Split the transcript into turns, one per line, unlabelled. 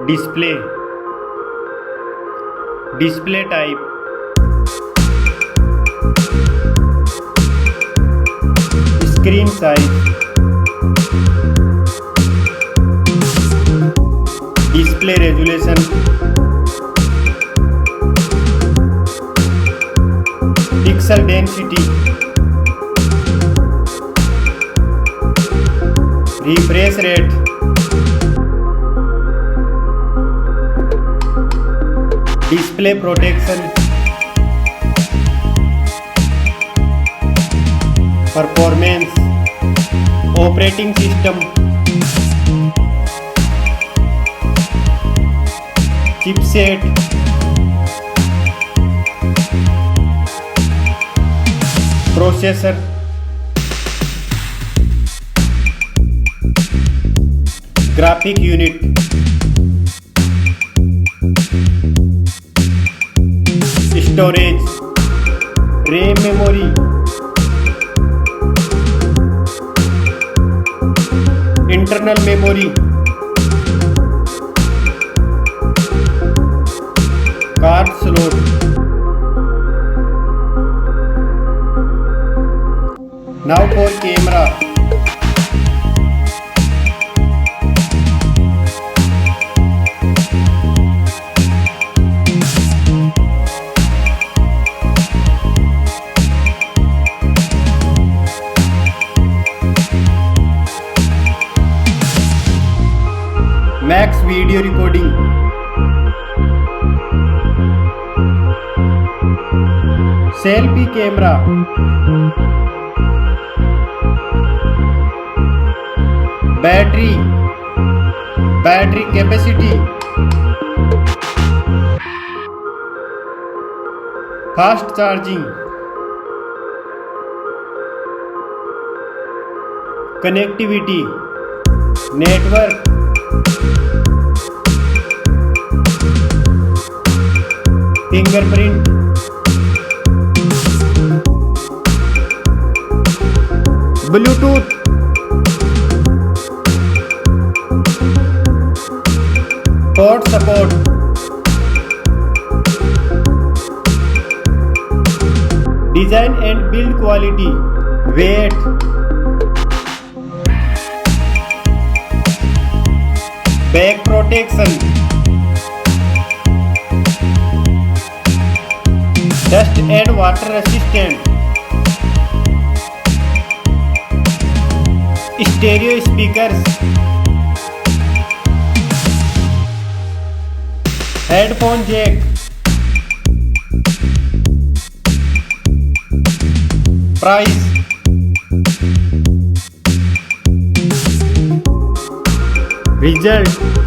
display, display type, screen size, display resolution, pixel density, refresh rate, display protection, performance, operating system, chipset, processor, graphic unit, storage, RAM memory, internal memory, card slot, now for camera. Max video recording, selfie camera, battery capacity, fast charging, connectivity, network, fingerprint, Bluetooth, port support, design and build quality, weight, back protection, dust and water resistant, stereo speakers, headphone jack, price, result,